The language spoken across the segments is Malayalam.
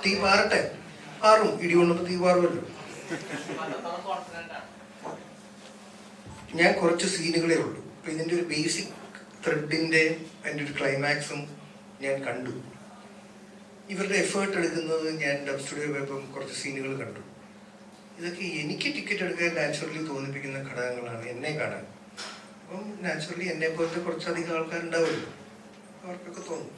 തീ പാറട്ടെ, പാറും. ഇടി കൊണ്ടപ്പോൾ തീ പാറുമല്ലോ. ഞാൻ കുറച്ച് സീനുകളേ ഉള്ളൂ. അപ്പം ഇതിൻ്റെ ഒരു ബേസിക് ത്രെഡിൻ്റെ അതിൻ്റെ ഒരു ക്ലൈമാക്സും ഞാൻ കണ്ടു. ഇവരുടെ എഫേർട്ട് എടുക്കുന്നത് ഞാൻ ഡബ് സ്റ്റുഡിയോ പോയപ്പം കുറച്ച് സീനുകൾ കണ്ടു. ഇതൊക്കെ എനിക്ക് ടിക്കറ്റ് എടുക്കാൻ നാച്ചുറലി തോന്നിപ്പിക്കുന്ന ഘടകങ്ങളാണ് എന്നെ കാണാൻ. അപ്പം നാച്ചുറലി എന്നെ പോലത്തെ കുറച്ചധികം ആൾക്കാരുണ്ടാവുമല്ലോ, അവർക്കൊക്കെ തോന്നും.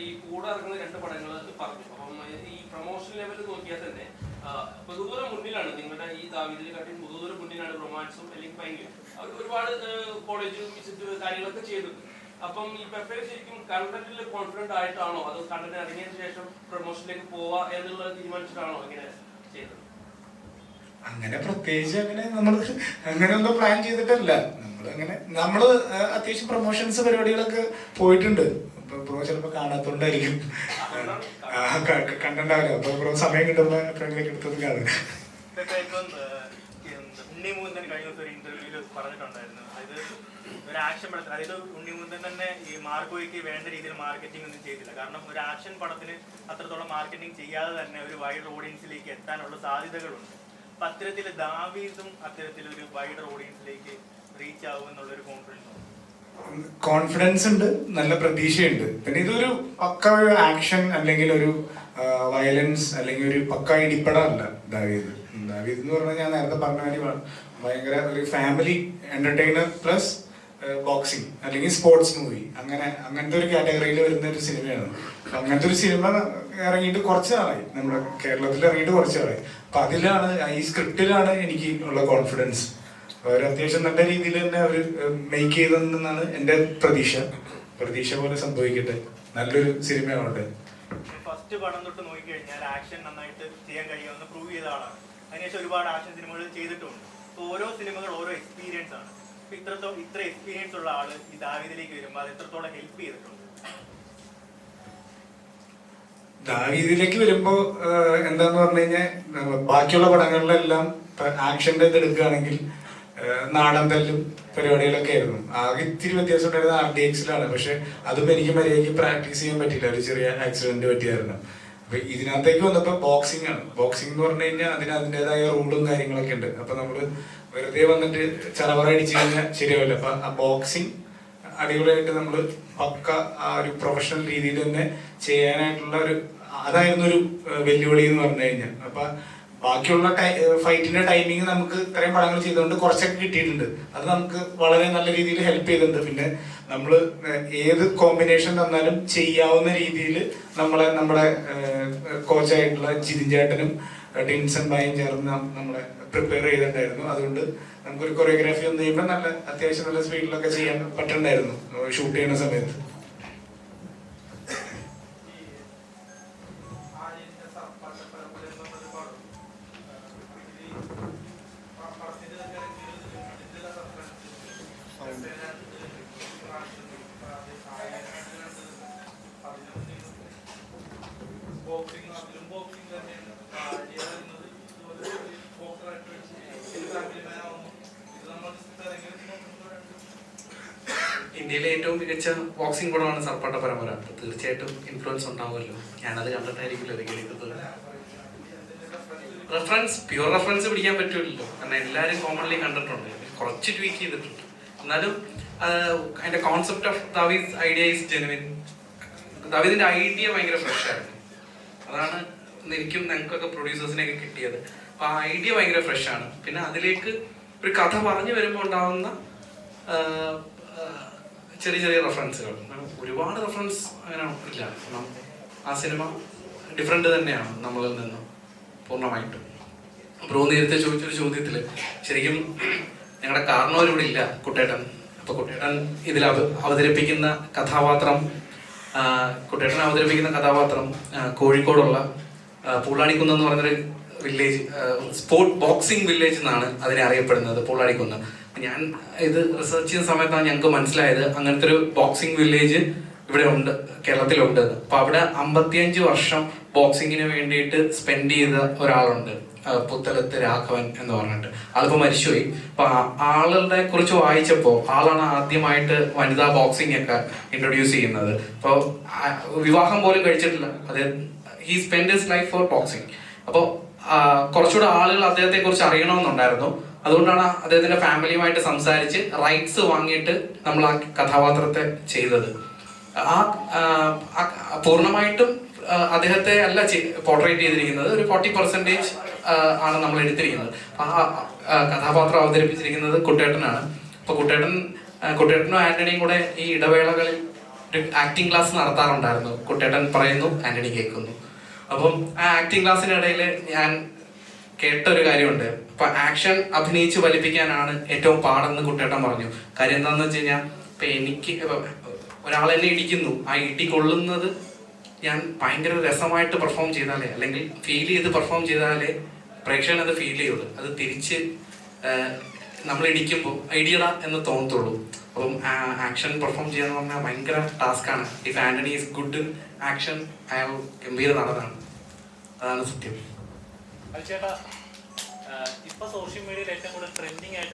ഈ കൂടെ ഇറങ്ങുന്ന 2 പടങ്ങൾ പറഞ്ഞു. അപ്പം ഈ പ്രൊമോഷൻ ലെവൽ നോക്കിയാൽ തന്നെ ബഹുദൂരം മുന്നിലാണ് നിങ്ങളുടെ ഈ ദാവീദിനെ കാട്ടി ബഹുദൂരം മുന്നിലാണ് റൊമാൻസും അല്ലെങ്കിൽ ഭയങ്കര അവർ ഒരുപാട് കോളേജ് വിസിറ്റ് കാര്യങ്ങളൊക്കെ ചെയ്തിട്ടുണ്ട്. അപ്പം ഈ പെപ്പെ ശരിക്കും കണ്ടന്റിൽ കോൺഫിഡന്റ് ആയിട്ടാണോ അതോ കണ്ടന്റ് ഇറങ്ങിയതിനു ശേഷം പ്രൊമോഷനിലേക്ക് പോവാ എന്നുള്ളത് തീരുമാനിച്ചിട്ടാണോ എങ്ങനെ ചെയ്തത്? അങ്ങനെ പ്രത്യേകിച്ച് നമ്മൾ അങ്ങനെ ഒന്നും പ്ലാൻ ചെയ്തിട്ടല്ല. നമ്മള് അത്യാവശ്യം പ്രൊമോഷൻസ് പരിപാടികളൊക്കെ പോയിട്ടുണ്ട്. ബ്രോ ചിലപ്പോൾ കാണാത്തോണ്ടായിരിക്കും, കണ്ടിട്ടുണ്ടാവില്ല. അപ്പൊ ബ്രോ സമയം കിട്ടുമ്പോ എപ്പോഴെങ്കിലും എടുത്തത് കാണും. ഉണ്ണിമൂന്തൻ കഴിഞ്ഞ ദിവസം ഒരു ഇന്റർവ്യൂവിൽ പറഞ്ഞിട്ടുണ്ടായിരുന്നു, അതായത് ഒരു ആക്ഷൻ പടത്തിൽ, അതായത് ഉണ്ണിമൂന്തൻ തന്നെ ഈ മാർക്കോയ്ക്ക് വേണ്ട രീതിയിൽ മാർക്കറ്റിംഗ് ഒന്നും ചെയ്തില്ല. കാരണം ഒരു ആക്ഷൻ പടത്തിന് അത്രത്തോളം മാർക്കറ്റിംഗ് ചെയ്യാതെ തന്നെ ഒരു വൈഡ് ഓഡിയൻസിലേക്ക് എത്താനുള്ള സാധ്യതകളുണ്ട്. അപ്പൊ അത്തരത്തിൽ ദാവീദും അത്തരത്തിലൊരു വൈഡ് ഓഡിയൻസിലേക്ക് റീച്ച് ആവുമെന്നുള്ളൊരു കോൺഫിഡൻസ് ഉണ്ട്, നല്ല പ്രതീക്ഷയുണ്ട്. പിന്നെ ഇതൊരു പക്ക ഒരു ആക്ഷൻ അല്ലെങ്കിൽ ഒരു വയലൻസ് അല്ലെങ്കിൽ ഒരു പക്ക ഇടിപ്പടമല്ല ദാവീദ്. ദാവീദ് എന്ന് പറഞ്ഞാൽ ഞാൻ നേരത്തെ പറഞ്ഞ കാര്യം, ഭയങ്കര ഒരു ഫാമിലി എന്റർടൈനർ പ്ലസ് ബോക്സിങ് അല്ലെങ്കിൽ സ്പോർട്സ് മൂവി, അങ്ങനത്തെ ഒരു കാറ്റഗറിയിൽ വരുന്ന ഒരു സിനിമയാണ്. അങ്ങനത്തെ ഒരു സിനിമ ഇറങ്ങിയിട്ട് കുറച്ച് നാളായി, നമ്മുടെ കേരളത്തിൽ ഇറങ്ങിയിട്ട് കുറച്ച് നാളായി. അപ്പൊ അതിലാണ്, ഈ സ്ക്രിപ്റ്റിലാണ് എനിക്ക് ഉള്ള കോൺഫിഡൻസ്. അവർ അത്യാവശ്യം നല്ല രീതിയിൽ തന്നെ അവർ മേക്ക് ചെയ്തെന്നാണ് എൻ്റെ പ്രതീക്ഷ പോലെ സംഭവിക്കട്ടെ, നല്ലൊരു സിനിമയാവട്ടെ. ഫസ്റ്റ് പടം തൊട്ട് നോക്കിക്കഴിഞ്ഞാൽ ആക്ഷൻ നന്നായിട്ട് ചെയ്യാൻ കഴിയുമെന്ന് പ്രൂവ് ചെയ്ത ആളാണ്. അതിനുശേഷം ഒരുപാട് ആക്ഷൻ സിനിമകൾ ചെയ്തിട്ടുണ്ട്. അപ്പോൾ ഓരോ സിനിമകൾ ഓരോ എക്സ്പീരിയൻസ് ആണ്. ഇത്ര എക്സ്പീരിയൻസ് ഉള്ള ആള് ഈ ദാവീദിലേക്ക് വരുമ്പോൾ അത് എത്രത്തോളം ഹെൽപ്പ് ചെയ്തിട്ടുണ്ട്? ദാവീദിലേക്ക് വരുമ്പോ എന്താന്ന് പറഞ്ഞു കഴിഞ്ഞാൽ, ബാക്കിയുള്ള പടങ്ങളിലെല്ലാം ആക്ഷന്റെ ഇത് എടുക്കുകയാണെങ്കിൽ നാടൻ തല്ലും പരിപാടികളൊക്കെ ആയിരുന്നു. ആകെ ഇത്തിരി വ്യത്യാസം ഉണ്ടായിരുന്നത് RDXലാണ്. പക്ഷെ അതും എനിക്ക് മര്യാദയ്ക്ക് പ്രാക്ടീസ് ചെയ്യാൻ പറ്റില്ല, ഒരു ചെറിയ ആക്സിഡന്റ് പറ്റിയായിരുന്നു. അപ്പൊ ഇതിനകത്തേക്ക് വന്നപ്പോ ബോക്സിംഗ് ആണ്. ബോക്സിംഗ് എന്ന് പറഞ്ഞു കഴിഞ്ഞാൽ അതിൻ്റെതായ റൂളും കാര്യങ്ങളൊക്കെ ഉണ്ട്. അപ്പൊ നമ്മള് വെറുതെ വന്നിട്ട് ചറവറ അടിച്ചു കഴിഞ്ഞാൽ ശരിയാവില്ല. അപ്പൊ ആ ബോക്സിംഗ് അടിപൊളിയായിട്ട് നമ്മൾ പക്ക ആ ഒരു പ്രൊഫഷണൽ രീതിയിൽ തന്നെ ചെയ്യാനായിട്ടുള്ള അതായിരുന്നു ഒരു വെല്ലുവിളി എന്ന് പറഞ്ഞു കഴിഞ്ഞാൽ. അപ്പൊ ബാക്കിയുള്ള ഫൈറ്റിന്റെ ടൈമിങ് നമുക്ക് ഇത്രയും പടങ്ങൾ ചെയ്തുകൊണ്ട് കുറച്ചൊക്കെ കിട്ടിയിട്ടുണ്ട്. അത് നമുക്ക് വളരെ നല്ല രീതിയിൽ ഹെൽപ്പ് ചെയ്തിട്ടുണ്ട്. പിന്നെ നമ്മൾ ഏത് കോമ്പിനേഷൻ തന്നാലും ചെയ്യാവുന്ന രീതിയിൽ നമ്മുടെ കോച്ചായിട്ടുള്ള ജിതിൻ ചേട്ടനും ടിൻസൺ ബായും ചേർന്ന് നമ്മളെ പ്രിപ്പയർ ചെയ്തിട്ടുണ്ടായിരുന്നു. അതുകൊണ്ട് നമുക്കൊരു കൊറിയോഗ്രാഫി ഒന്ന് ചെയ്യുമ്പോൾ അത്യാവശ്യം നല്ല സ്പീഡിലൊക്കെ ചെയ്യാൻ പറ്റുന്നുണ്ടായിരുന്നു ഷൂട്ട് ചെയ്യുന്ന സമയത്ത്. ഇന്ത്യയിലെ ഏറ്റവും മികച്ച ബോക്സിംഗ് പടമാണ് സർപ്പാട്ട പരമ്പര. തീർച്ചയായിട്ടും ഇൻഫ്ലുവൻസ് ഉണ്ടാവുമല്ലോ. ഞാനത് കണ്ടിട്ടായിരിക്കില്ല പ്യുവർ റെഫറൻസ് പിടിക്കാൻ പറ്റില്ലല്ലോ, കാരണം എല്ലാവരും കോമൺലി കണ്ടിട്ടുണ്ട്, കുറച്ച് ട്വീക്ക് ചെയ്തിട്ടുണ്ട്. എന്നാലും അതിന്റെ കോൺസെപ്റ്റ് ഓഫ് ദാവീദ് ഐഡിയ ഈസ് ജെനുവിൻ. ദാവീദിന്റെ ഐഡിയ ഭയങ്കര ഫ്രഷ് ആയിരുന്നു. അതാണ് എനിക്കും ഞങ്ങൾക്കൊക്കെ പ്രൊഡ്യൂസേഴ്സിനെയൊക്കെ കിട്ടിയത്. അപ്പൊ ആ ഐഡിയ ഭയങ്കര ഫ്രഷ് ആണ്. പിന്നെ അതിലേക്ക് ഒരു കഥ പറഞ്ഞു വരുമ്പോൾ ഉണ്ടാവുന്ന ചെറിയ ചെറിയ റെഫറൻസുകൾ, ഒരുപാട് റെഫറൻസ് അങ്ങനെ ഇല്ല. ആ സിനിമ ഡിഫറെന്റ് തന്നെയാണ് നമ്മളിൽ നിന്നും പൂർണ്ണമായിട്ടും. ബ്രോ നേരത്തെ ചോദിച്ചൊരു ചോദ്യത്തില് ശരിക്കും ഞങ്ങളുടെ കാരണവരിവിടെ ഇല്ല, കുട്ടേട്ടൻ. അപ്പൊ കുട്ടേട്ടൻ ഇതിൽ അവതരിപ്പിക്കുന്ന കഥാപാത്രം കോഴിക്കോടുള്ള പൂളാടിക്കുന്ന് എന്ന് പറഞ്ഞൊരു വില്ലേജ്, സ്പോർട്ട് ബോക്സിംഗ് വില്ലേജ് എന്നാണ് അതിനെ അറിയപ്പെടുന്നത്, പൂളാടിക്കുന്ന്. ഞാൻ ഇത് റിസർച്ച് ചെയ്യുന്ന സമയത്താണ് ഞങ്ങൾക്ക് മനസ്സിലായത് അങ്ങനത്തെ ഒരു ബോക്സിംഗ് വില്ലേജ് ഇവിടെ ഉണ്ട്, കേരളത്തിലുണ്ട്. അപ്പൊ അവിടെ 55 വർഷം ബോക്സിങ്ങിന് വേണ്ടിയിട്ട് സ്പെൻഡ് ചെയ്ത ഒരാളുണ്ട്, പുത്തലത്ത് രാഘവൻ എന്ന് പറഞ്ഞിട്ട്. ആളിപ്പോ മരിച്ചുപോയി. അപ്പൊ ആളുടെ കുറിച്ച് വായിച്ചപ്പോ ആളാണ് ആദ്യമായിട്ട് വനിതാ ബോക്സിംഗ് ഒക്കെ ഇൻട്രൊഡ്യൂസ് ചെയ്യുന്നത്. അപ്പൊ വിവാഹം പോലും കഴിച്ചിട്ടില്ല. അത് he spend his life for boxing. അപ്പോൾ കുറച്ചുകൂടെ ആളുകൾ അദ്ദേഹത്തെ കുറിച്ച് അറിയണമെന്നുണ്ടായിരുന്നു. അതുകൊണ്ടാണ് അദ്ദേഹത്തിന്റെ ഫാമിലിയുമായിട്ട് സംസാരിച്ച് റൈറ്റ്സ് വാങ്ങിയിട്ട് നമ്മൾ ആ കഥാപാത്രത്തെ ചെയ്തത്. പൂർണ്ണമായിട്ടും അദ്ദേഹത്തെ അല്ല പോർട്രേറ്റ് ചെയ്തിരിക്കുന്നത്, ഒരു 40% ആണ് നമ്മൾ എടുത്തിരിക്കുന്നത്. ആ കഥാപാത്രം അവതരിപ്പിച്ചിരിക്കുന്നത് കുട്ടേട്ടനാണ്. അപ്പൊ കുട്ടേട്ടനും ആന്റണിയും കൂടെ ഈ ഇടവേളകളിൽ ഒരു ആക്ടിങ് ക്ലാസ് നടത്താറുണ്ടായിരുന്നു. കുട്ടേട്ടൻ പറയുന്നു, ആന്റണി കേൾക്കുന്നു. അപ്പം ആ ആക്ടിങ് ക്ലാസ്സിനിടയിൽ ഞാൻ കേട്ടൊരു കാര്യമുണ്ട്. അപ്പൊ ആക്ഷൻ അഭിനയിച്ച് വലിപ്പിക്കാനാണ് ഏറ്റവും പാടെന്ന് കുട്ടേട്ടൻ പറഞ്ഞു. കാര്യം എന്താണെന്ന് വെച്ച് കഴിഞ്ഞാൽ ഇപ്പൊ എനിക്ക് ഒരാളെന്നെ ഇടിക്കുന്നു, ആ ഇടി കൊള്ളുന്നത് ഞാൻ ഭയങ്കര രസമായിട്ട് പെർഫോം ചെയ്താലേ, അല്ലെങ്കിൽ ഫീൽ ചെയ്ത് പെർഫോം ചെയ്താലേ പ്രേക്ഷകൻ അത് ഫീൽ ചെയ്യുള്ളൂ. അത് തിരിച്ച് നമ്മൾ ഇടിക്കുമ്പോൾ ഐഡിയട എന്ന് തോന്നത്തുള്ളൂ. അപ്പം ആക്ഷൻ പെർഫോം ചെയ്യാന്ന് പറഞ്ഞാൽ ഭയങ്കര ടാസ്ക്കാണ്. If Antony is good in action, അയാൾ ഗംഭീര നടനാണ്. അതാണ് സത്യം. ചേട്ടാ, ഇപ്പൊ സോഷ്യൽ മീഡിയയിൽ ഏറ്റവും കൂടുതൽ ട്രെൻഡിങ് ആയിട്ട്